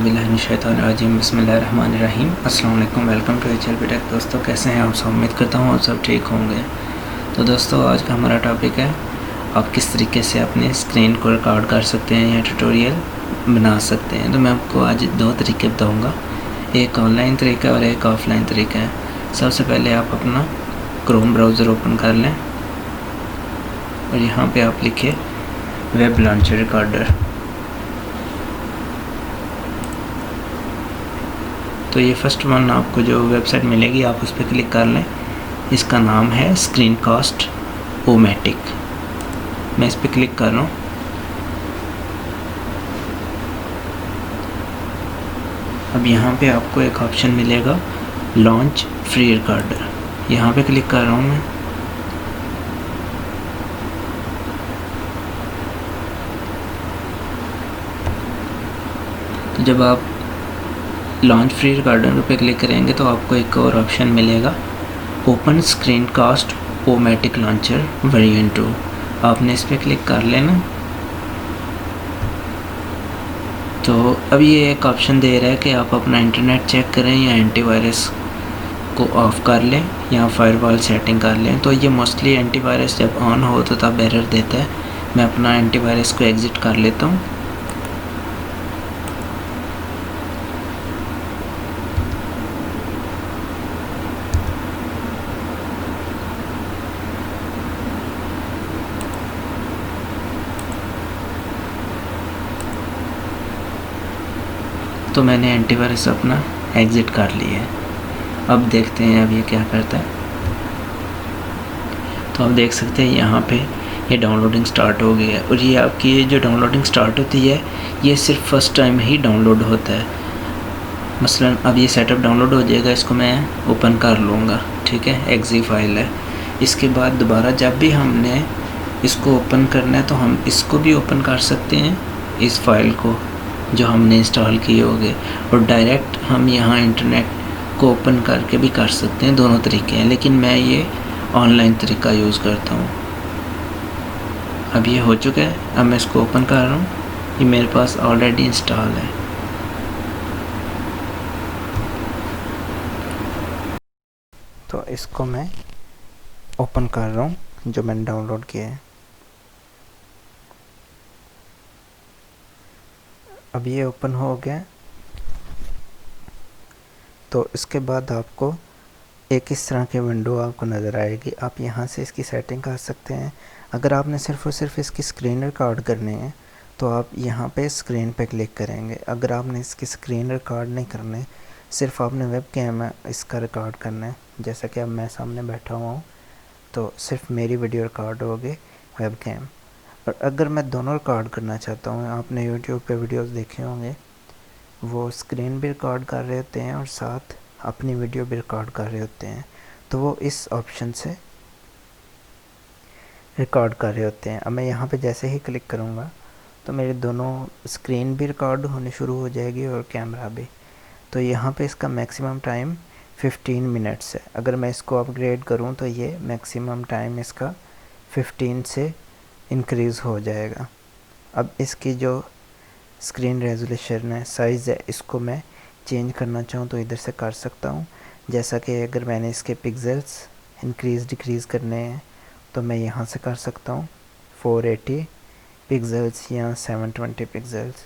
औज़ुबिल्लाहिमिनश्शैतानिर्रजीम बिस्मिल्लाहिर्रहमानिर्रहीम। अस्सलाम वालेकुम, welcome to H L B tech. दोस्तों कैसे हैं आप सब? उम्मीद करता हूँ आप सब ठीक होंगे। तो दोस्तों आज का हमारा टॉपिक है आप किस तरीके से अपने स्क्रीन को रिकॉर्ड कर सकते हैं या ट्यूटोरियल बना सकते हैं। तो मैं आपको आज दो तरीके बताऊँगा, एक ऑनलाइन तरीका और एक ऑफ़लाइन तरीका है। सबसे पहले आप अपना क्रोम ब्राउज़र ओपन कर लें और यहाँ पर आप लिखिए वेब लॉन्चर रिकॉर्डर। तो ये फर्स्ट वन आपको जो वेबसाइट मिलेगी आप उस पर क्लिक कर लें। इसका नाम है स्क्रीनकास्ट-ओ-मैटिक। मैं इस पर क्लिक कर रहा हूँ। अब यहाँ पे आपको एक ऑप्शन मिलेगा लॉन्च फ्री रिकॉर्डर, यहाँ पे क्लिक कर रहा हूँ मैं। तो जब आप लॉन्च फ्री रिकॉर्डर पे क्लिक करेंगे तो आपको एक और ऑप्शन मिलेगा ओपन स्क्रीनकास्ट-ओ-मैटिक लॉन्चर वेरिएंट 2। आपने इस पर क्लिक कर लेना। तो अब ये एक ऑप्शन दे रहा है कि आप अपना इंटरनेट चेक करें या एंटीवायरस को ऑफ़ कर लें या फायरवॉल सेटिंग कर लें। तो ये मोस्टली एंटीवायरस जब ऑन हो तो तब एरर देता है। मैं अपना एंटीवायरस को एग्ज़िट कर लेता हूँ। तो मैंने एंटीवायरस अपना एग्ज़िट कर लिया है। अब देखते हैं अब ये क्या करता है। तो आप देख सकते हैं यहाँ पे ये डाउनलोडिंग स्टार्ट हो गई है और ये आपकी ये जो डाउनलोडिंग स्टार्ट होती है ये सिर्फ फर्स्ट टाइम ही डाउनलोड होता है। मसलन अब ये सेटअप डाउनलोड हो जाएगा, इसको मैं ओपन कर लूँगा, ठीक है, एक्जी फाइल है। इसके बाद दोबारा जब भी हमने इसको ओपन करना है तो हम इसको भी ओपन कर सकते हैं, इस फाइल को जो हमने इंस्टॉल किए होंगे, और डायरेक्ट हम यहाँ इंटरनेट को ओपन करके भी कर सकते हैं। दोनों तरीके हैं, लेकिन मैं ये ऑनलाइन तरीका यूज़ करता हूँ। अब ये हो चुका है। अब मैं इसको ओपन कर रहा हूँ, ये मेरे पास ऑलरेडी इंस्टॉल है। तो इसको मैं ओपन कर रहा हूँ जो मैंने डाउनलोड किया है। अब ये ओपन हो गया। तो इसके बाद आपको एक इस तरह की विंडो आपको नज़र आएगी। आप यहाँ से इसकी सेटिंग कर सकते हैं। अगर आपने सिर्फ़ और सिर्फ इसकी स्क्रीन रिकॉर्ड करनी है तो आप यहाँ पे स्क्रीन पे क्लिक करेंगे। अगर आपने इसकी स्क्रीन रिकॉर्ड नहीं करनी, सिर्फ आपने वेब कैम इसका रिकॉर्ड करना है, जैसा कि अब मैं सामने बैठा हुआ हूँ तो सिर्फ मेरी वीडियो रिकॉर्ड होगी वेब कैम। और अगर मैं दोनों रिकॉर्ड करना चाहता हूँ, आपने यूट्यूब पे वीडियोस देखे होंगे, वो स्क्रीन भी रिकॉर्ड कर रहे होते हैं और साथ अपनी वीडियो भी रिकॉर्ड कर रहे होते हैं, तो वो इस ऑप्शन से रिकॉर्ड कर रहे होते हैं। अब मैं यहाँ पे जैसे ही क्लिक करूँगा तो मेरे दोनों स्क्रीन भी रिकॉर्ड होनी शुरू हो जाएगी और कैमरा भी। तो यहाँ पे इसका मैक्सिमम टाइम 15 मिनट्स है। अगर मैं इसको अपग्रेड करूँ तो ये मैक्सिमम टाइम इसका 15 से इंक्रीज़ हो जाएगा। अब इसकी जो स्क्रीन रेजोल्यूशन है, साइज़ है, इसको मैं चेंज करना चाहूँ तो इधर से कर सकता हूँ। जैसा कि अगर मैंने इसके पिक्सेल्स इंक्रीज़ डिक्रीज़ करने हैं तो मैं यहाँ से कर सकता हूँ 480 पिक्सेल्स या 720 पिक्सेल्स।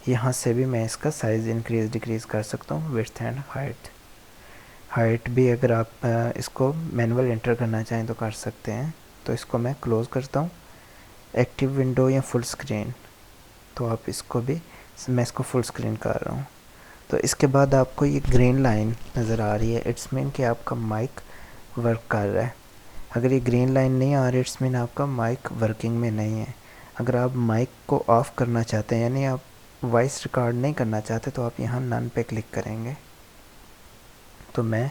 यहाँ से भी मैं इसका साइज़ इंक्रीज़ डिक्रीज़ कर सकता हूँ। विड्थ एंड हाइट भी अगर आप इसको मैनुअल एंटर करना चाहें तो कर सकते हैं। तो इसको मैं क्लोज़ करता हूँ। एक्टिव विंडो या फुल स्क्रीन, तो आप इसको भी, मैं इसको फुल स्क्रीन कर रहा हूँ। तो इसके बाद आपको ये ग्रीन लाइन नज़र आ रही है, इट्स मीन कि आपका माइक वर्क कर रहा है। अगर ये ग्रीन लाइन नहीं आ रही, इट्स मीन आपका माइक वर्किंग में नहीं है। अगर आप माइक को ऑफ़ करना चाहते हैं, यानी आप वॉइस रिकॉर्ड नहीं करना चाहते, तो आप यहाँ नन पे क्लिक करेंगे। तो मैं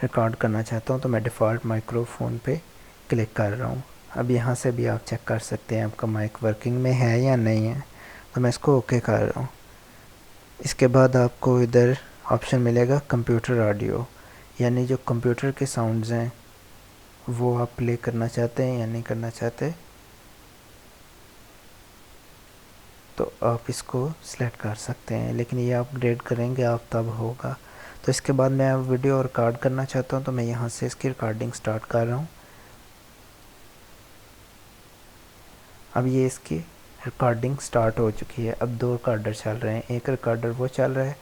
रिकॉर्ड करना चाहता हूँ तो मैं डिफ़ॉल्ट माइक्रोफोन पे क्लिक कर रहा हूँ। अब यहाँ से भी आप चेक कर सकते हैं आपका माइक वर्किंग में है या नहीं है। तो मैं इसको ओके कर रहा हूँ। इसके बाद आपको इधर ऑप्शन मिलेगा कंप्यूटर ऑडियो, यानी जो कंप्यूटर के साउंड्स हैं वो आप प्ले करना चाहते हैं या नहीं करना चाहते। तो आप इसको सिलेक्ट कर सकते हैं, लेकिन ये अपग्रेड करेंगे आप तब होगा। तो इसके बाद मैं वीडियो रिकॉर्ड करना चाहता हूँ, तो मैं यहाँ से इसकी रिकॉर्डिंग स्टार्ट कर रहा हूँ। अब ये इसकी रिकॉर्डिंग स्टार्ट हो चुकी है। अब 2 रिकॉर्डर चल रहे हैं। एक रिकॉर्डर वो चल रहा है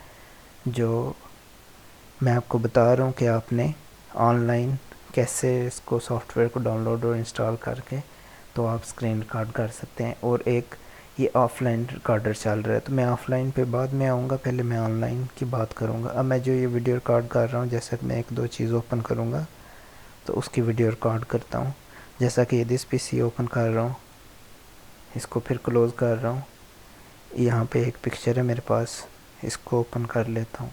जो मैं आपको बता रहा हूँ कि आपने ऑनलाइन कैसे इसको सॉफ्टवेयर को डाउनलोड और इंस्टॉल करके तो आप स्क्रीन रिकॉर्ड कर सकते हैं, और एक ये ऑफलाइन रिकॉर्डर चल रहा है। तो मैं ऑफलाइन पे बाद में आऊँगा, पहले मैं ऑनलाइन की बात करूँगा। अब मैं जो ये वीडियो रिकॉर्ड कर रहा हूँ, जैसा कि मैं 1-2 चीज़ ओपन करूँगा तो उसकी वीडियो रिकॉर्ड करता हूँ। जैसा कि दिस पीसी ओपन कर रहा हूँ, इसको फिर क्लोज़ कर रहा हूँ। यहाँ पे एक पिक्चर है मेरे पास, इसको ओपन कर लेता हूँ।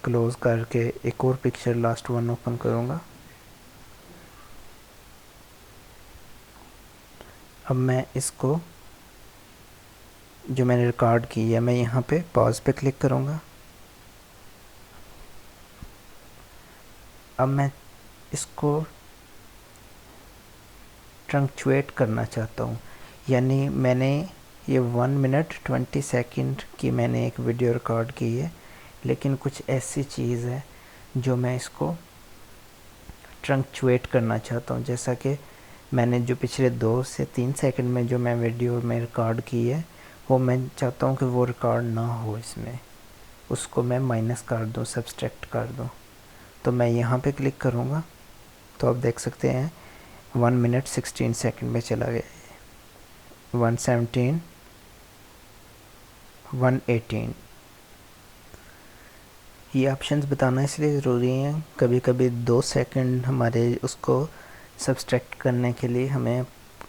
क्लोज़ करके एक और पिक्चर लास्ट वन ओपन करूँगा। अब मैं इसको जो मैंने रिकॉर्ड की है, मैं यहाँ पे पॉज पे क्लिक करूँगा। अब मैं इसको ट्रंक्चुएट करना चाहता हूँ, यानी मैंने ये 1 मिनट 20 सेकंड की मैंने एक वीडियो रिकॉर्ड की है, लेकिन कुछ ऐसी चीज़ है जो मैं इसको ट्रंक्चुएट करना चाहता हूँ। जैसा कि मैंने जो पिछले 2 से 3 सेकंड में जो मैं वीडियो में रिकॉर्ड की है, वो मैं चाहता हूँ कि वो रिकॉर्ड ना हो इसमें, उसको मैं माइनस कर दूँ, सब्सट्रैक्ट कर दूँ। तो मैं यहाँ पे क्लिक करूँगा तो आप देख सकते हैं 1 मिनट 16 सेकंड में चला गया। 117, 118। ये ऑप्शंस बताना इसलिए ज़रूरी हैं, कभी कभी 2 सेकंड हमारे उसको सब्सट्रैक्ट करने के लिए हमें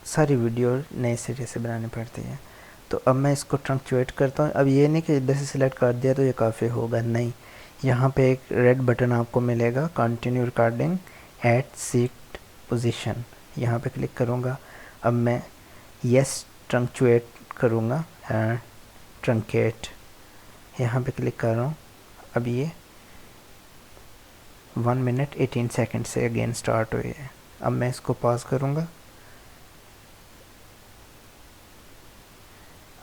सारी वीडियो नए सिरे से बनानी पड़ती है। तो अब मैं इसको ट्रंक्चुएट करता हूँ। अब ये नहीं कि इधर से सिलेक्ट कर दिया तो ये काफ़ी होगा, नहीं। यहाँ पे एक रेड बटन आपको मिलेगा, continue recording at seat position, यहाँ पे क्लिक करूँगा। अब मैं यस ट्रंक्चुएट करूँगा, ट्रंकेट, यहाँ पे क्लिक कर रहा हूँ। अब ये 1 मिनट 18 सेकंड से अगेन स्टार्ट हुई है। अब मैं इसको पॉज करूँगा।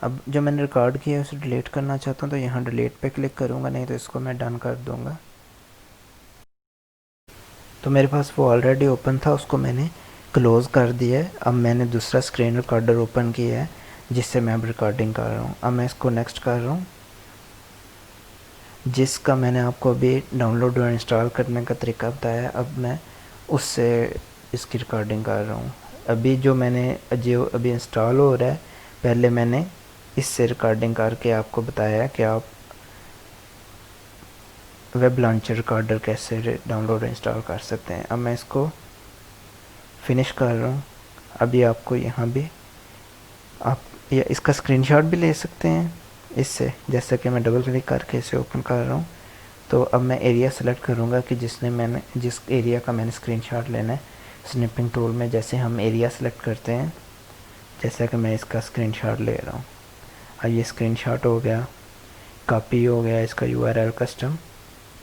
अब जो मैंने रिकॉर्ड किया है उसे डिलीट करना चाहता हूँ, तो यहाँ डिलीट पे क्लिक करूँगा, नहीं तो इसको मैं डन कर दूँगा। तो मेरे पास वो ऑलरेडी ओपन था, उसको मैंने क्लोज़ कर दिया है। अब मैंने दूसरा स्क्रीन रिकॉर्डर ओपन किया है जिससे मैं अब रिकॉर्डिंग कर रहा हूँ। अब मैं इसको नेक्स्ट कर रहा हूँ, जिसका मैंने आपको अभी डाउनलोड और इंस्टॉल करने का तरीका बताया। अब मैं उससे इसकी रिकॉर्डिंग कर रहा हूँ। अभी जो अभी इंस्टॉल हो रहा है, पहले मैंने इससे रिकॉर्डिंग करके आपको बताया कि आप वेब लॉन्चर रिकॉर्डर कैसे डाउनलोड और इंस्टॉल कर सकते हैं। अब मैं इसको फिनिश कर रहा हूँ। अभी आपको यहाँ भी आप या इसका स्क्रीनशॉट भी ले सकते हैं इससे, जैसा कि मैं डबल क्लिक करके इसे ओपन कर रहा हूँ। तो अब मैं एरिया सेलेक्ट करूँगा कि जिस एरिया का मैंने स्क्रीनशॉट लेना है। स्निपिंग टूल में जैसे हम एरिया सेलेक्ट करते हैं, जैसा कि मैं इसका स्क्रीनशॉट ले रहा हूँ। अब ये स्क्रीनशॉट हो गया, कॉपी हो गया इसका URL कस्टम,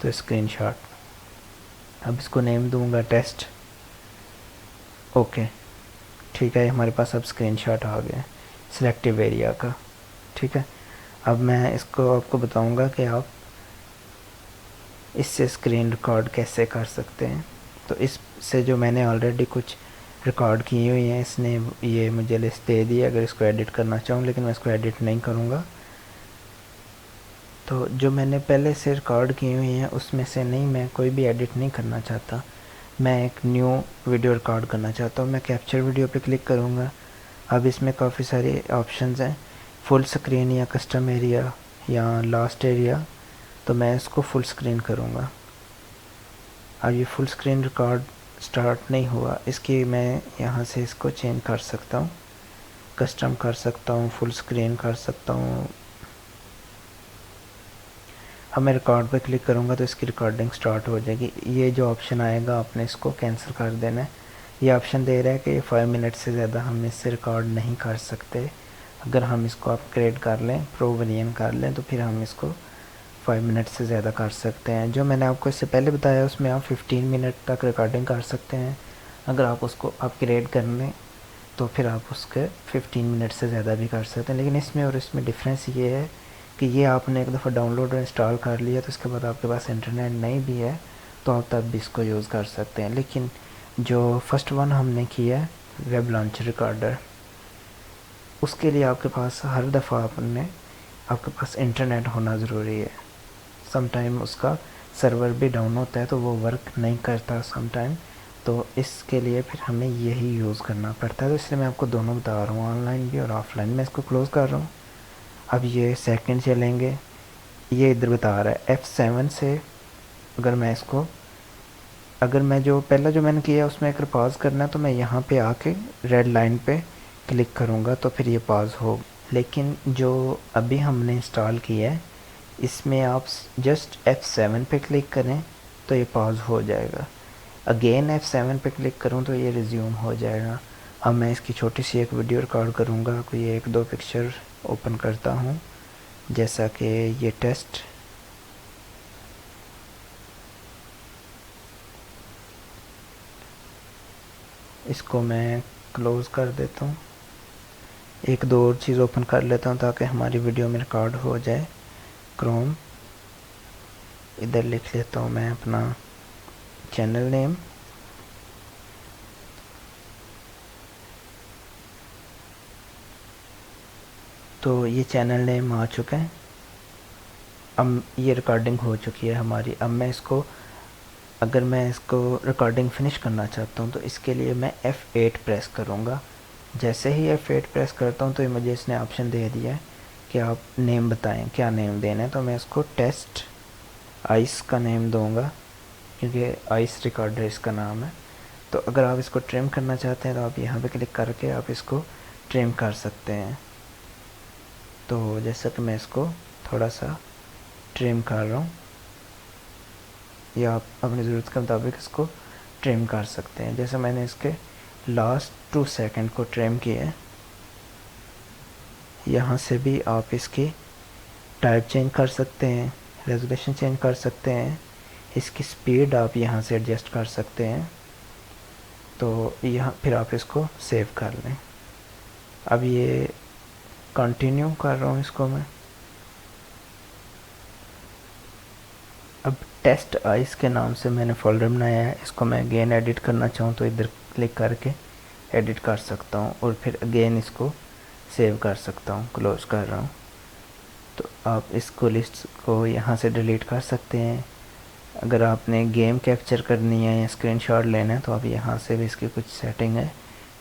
तो स्क्रीनशॉट। अब इसको नेम दूंगा टेस्ट। ओके, ठीक है, हमारे पास अब स्क्रीनशॉट आ गया सिलेक्टिव एरिया का। ठीक है, अब मैं इसको आपको बताऊंगा कि आप इससे स्क्रीन रिकॉर्ड कैसे कर सकते हैं। तो इससे जो मैंने ऑलरेडी कुछ रिकॉर्ड की हुई हैं, इसने ये मुझे लिस्ट दे दी है अगर इसको एडिट करना चाहूँ, लेकिन मैं इसको एडिट नहीं करूँगा। तो जो मैंने पहले से रिकॉर्ड की हुई हैं उसमें से नहीं, मैं कोई भी एडिट नहीं करना चाहता, मैं एक न्यू वीडियो रिकॉर्ड करना चाहता हूँ। मैं कैप्चर वीडियो पे क्लिक करूँगा। अब इसमें काफ़ी सारे ऑप्शंस हैं, फुल स्क्रीन या कस्टम एरिया या लास्ट एरिया, तो मैं इसको फुल स्क्रीन करूँगा। अब ये फुल स्क्रीन रिकॉर्ड स्टार्ट नहीं हुआ, इसकी मैं यहाँ से इसको चेंज कर सकता हूँ, कस्टम कर सकता हूँ, फुल स्क्रीन कर सकता हूँ। अब मैं रिकॉर्ड पे क्लिक करूँगा तो इसकी रिकॉर्डिंग स्टार्ट हो जाएगी। ये जो ऑप्शन आएगा आपने इसको कैंसिल कर देना है। ये ऑप्शन दे रहा है कि 5 मिनट से ज़्यादा हम इससे रिकॉर्ड नहीं कर सकते। अगर हम इसको अपग्रेड कर लें, प्रो वर्जन कर लें, तो फिर हम इसको 5 मिनट से ज़्यादा कर सकते हैं। जो मैंने आपको इससे पहले बताया उसमें आप 15 मिनट तक रिकॉर्डिंग कर सकते हैं। अगर आप उसको अपग्रेड कर लें तो फिर आप उसके 15 मिनट से ज़्यादा भी कर सकते हैं। लेकिन इसमें और इसमें डिफरेंस ये है कि ये आपने एक दफ़ा डाउनलोड और इंस्टॉल कर लिया तो उसके बाद आपके पास इंटरनेट नहीं भी है तो आप तब भी इसको यूज़ कर सकते हैं। लेकिन जो फर्स्ट वन हमने किया है वेब लॉन्चर रिकॉर्डर, उसके लिए आपके पास हर दफ़ा आपके पास इंटरनेट होना ज़रूरी है। समटाइम उसका सर्वर भी डाउन होता है तो वो वर्क नहीं करता समटाइम, तो इसके लिए फिर हमें यही यूज़ करना पड़ता है। तो इसलिए मैं आपको दोनों बता रहा हूँ, ऑनलाइन भी और ऑफलाइन। मैं इसको क्लोज़ कर रहा हूँ। अब ये सेकंड चलेंगे, ये इधर बता रहा है F7 से अगर मैं जो पहला जो मैंने किया उसमें अगर पॉज करना है तो मैं यहाँ पे आके रेड लाइन पे क्लिक करूँगा तो फिर ये पॉज हो। लेकिन जो अभी हमने इंस्टॉल किया है इसमें आप जस्ट F7 पे क्लिक करें तो ये पॉज हो जाएगा। अगेन F7 पे क्लिक करूँ तो ये रिज्यूम हो जाएगा। अब मैं इसकी छोटी सी एक वीडियो रिकॉर्ड करूँगा, कोई 1-2 पिक्चर ओपन करता हूँ, जैसा कि ये टेस्ट। इसको मैं क्लोज़ कर देता हूँ। एक दो और चीज़ ओपन कर लेता हूँ ताकि हमारी वीडियो में रिकॉर्ड हो जाए। क्रोम, इधर लिख लेता हूँ मैं अपना चैनल नेम, तो ये चैनल नेम आ चुका है। अब ये रिकॉर्डिंग हो चुकी है हमारी। अब मैं अगर मैं इसको रिकॉर्डिंग फिनिश करना चाहता हूँ तो इसके लिए मैं F8 प्रेस करूँगा। जैसे ही F8 प्रेस करता हूँ तो ये मुझे इसने ऑप्शन दे दिया है कि आप नेम बताएं, क्या नेम देना है। तो मैं इसको टेस्ट आइस का नेम दूँगा क्योंकि आइस रिकॉर्डर इसका नाम है। तो अगर आप इसको ट्रिम करना चाहते हैं तो आप यहाँ पे क्लिक करके आप इसको ट्रिम कर सकते हैं। तो जैसा कि मैं इसको थोड़ा सा ट्रिम कर रहा हूँ, या आप अपनी ज़रूरत के मुताबिक इसको ट्रिम कर सकते हैं। जैसे मैंने इसके लास्ट 2 सेकंड को ट्रिम किया है। यहाँ से भी आप इसकी टाइप चेंज कर सकते हैं, रेजोल्यूशन चेंज कर सकते हैं, इसकी स्पीड आप यहाँ से एडजस्ट कर सकते हैं। तो यहाँ फिर आप इसको सेव कर लें। अब ये कंटिन्यू कर रहा हूँ इसको मैं। अब टेस्ट आइस के नाम से मैंने फ़ोल्डर बनाया है, इसको मैं अगेन एडिट करना चाहूँ तो इधर क्लिक करके एडिट कर सकता हूँ और फिर अगेन इसको सेव कर सकता हूँ। क्लोज़ कर रहा हूँ। तो आप इसको लिस्ट को यहाँ से डिलीट कर सकते हैं। अगर आपने गेम कैप्चर करनी है या स्क्रीनशॉट लेना है तो आप यहाँ से भी इसकी कुछ सेटिंग है।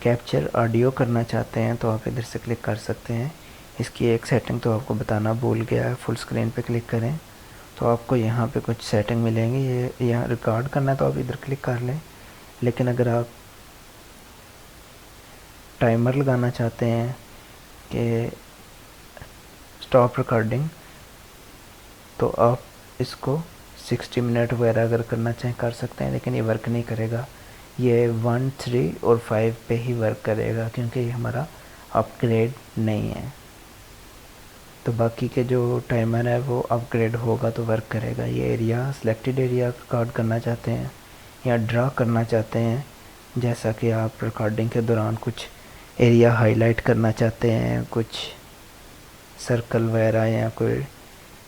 कैप्चर ऑडियो करना चाहते हैं तो आप इधर से क्लिक कर सकते हैं। इसकी एक सेटिंग तो आपको बताना भूल गया है, फुल स्क्रीन पे क्लिक करें तो आपको यहाँ पे कुछ सेटिंग मिलेंगी। ये यहाँ रिकॉर्ड करना है तो आप इधर क्लिक कर लें। लेकिन अगर आप टाइमर लगाना चाहते हैं कि स्टॉप रिकॉर्डिंग तो आप इसको 60 मिनट वगैरह अगर करना चाहें कर सकते हैं, लेकिन ये वर्क नहीं करेगा। ये 1, 3 और 5 पे ही वर्क करेगा क्योंकि ये हमारा अपग्रेड नहीं है। तो बाकी के जो टाइमर है वो अपग्रेड होगा तो वर्क करेगा। ये एरिया सिलेक्टेड एरिया रिकॉर्ड करना चाहते हैं या ड्रा करना चाहते हैं, जैसा कि आप रिकॉर्डिंग के दौरान कुछ एरिया हाईलाइट करना चाहते हैं, कुछ सर्कल वगैरह या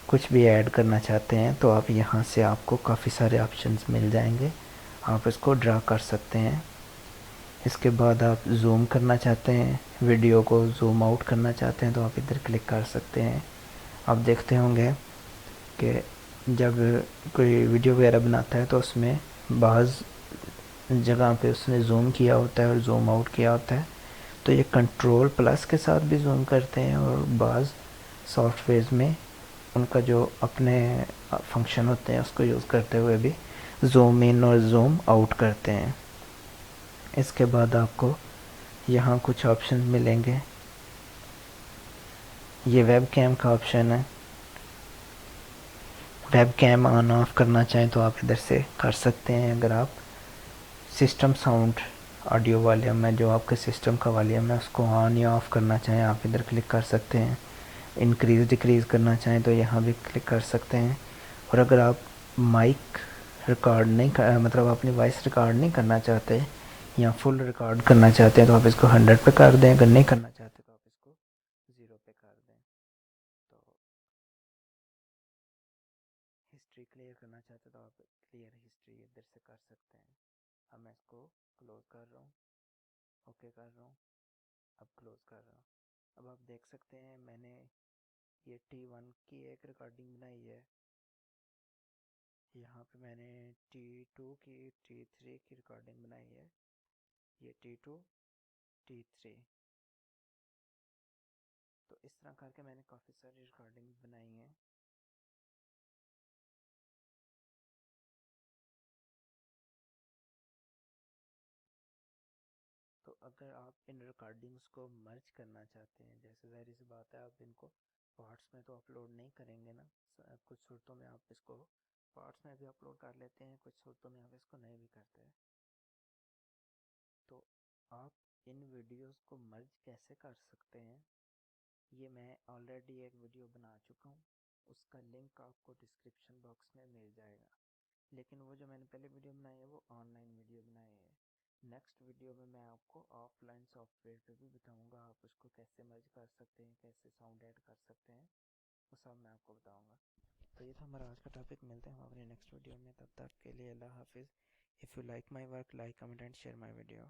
कुछ भी ऐड करना चाहते हैं तो आप यहाँ से आपको काफ़ी सारे ऑप्शंस मिल जाएंगे। आप इसको ड्रा कर सकते हैं। इसके बाद आप जूम करना चाहते हैं, वीडियो को जूम आउट करना चाहते हैं तो आप इधर क्लिक कर सकते हैं। आप देखते होंगे कि जब कोई वीडियो वगैरह बनाता है तो उसमें बाज़ जगह पे उसने जूम किया होता है और जूम आउट किया होता है। तो ये कंट्रोल+ के साथ भी जूम करते हैं और बाज़ सॉफ्टवेयर में उनका जो अपने फंक्शन होते हैं उसको यूज़ करते हुए भी जूम इन और जूम आउट करते हैं। इसके बाद आपको यहाँ कुछ ऑप्शन मिलेंगे। ये वेब कैम का ऑप्शन है। वेब कैम ऑन ऑफ करना चाहें तो आप इधर से कर सकते हैं। अगर आप सिस्टम साउंड ऑडियो वॉल्यूम है, जो आपके सिस्टम का वॉल्यूम है, उसको ऑन या ऑफ़ करना चाहें आप इधर क्लिक कर सकते हैं। इंक्रीज़ डिक्रीज़ करना चाहें तो यहाँ भी क्लिक कर सकते हैं। और अगर आप माइक रिकॉर्ड नहीं कर मतलब अपनी वॉइस रिकॉर्ड नहीं करना चाहते या फुल रिकॉर्ड करना चाहते हैं तो आप इसको 100 पे कर दें, अगर नहीं करना चाहते तो आप इसको 0 पे कर दें। तो हिस्ट्री क्लियर करना चाहते तो आप क्लियर हिस्ट्री इधर से कर सकते हैं। अब मैं इसको क्लोज कर रहा हूँ, ओके कर रहा हूँ, अब क्लोज कर रहा हूँ। अब आप देख सकते हैं मैंने ये T1 की एक रिकॉर्डिंग बनाई है, यहाँ पे मैंने T2 की, T3 की रिकॉर्डिंग बनाई है, ये T2 T3। तो इस तरह करके मैंने काफ़ी सारी रिकॉर्डिंग बनाई हैं। तो अगर आप इन रिकॉर्डिंग्स को मर्ज करना चाहते हैं, जैसे ज़ाहिर सी बात है आप इनको पार्ट्स में तो अपलोड नहीं करेंगे ना, कुछ सूरतों में आप इसको पार्ट्स में भी अपलोड कर लेते हैं, कुछ सूरतों में आप इसको नहीं भी करते हैं। तो आप इन वीडियोस को मर्ज कैसे कर सकते हैं, ये मैं ऑलरेडी एक वीडियो बना चुका हूँ, उसका लिंक आपको डिस्क्रिप्शन बॉक्स में मिल जाएगा। लेकिन वो जो मैंने पहले वीडियो बनाई है वो ऑनलाइन वीडियो बनाई है। नेक्स्ट वीडियो में मैं आपको ऑफलाइन सॉफ्टवेयर पे भी बताऊंगा, आप उसको कैसे मर्ज कर सकते हैं, कैसे साउंड ऐड कर सकते हैं, वो सब मैं आपको बताऊंगा। तो ये था हमारा आज का टॉपिक, मिलते हैं हम अपने नेक्स्ट वीडियो में, तब तक के लिए अल्लाह हाफिज़। If you like my work, like comment and share my video.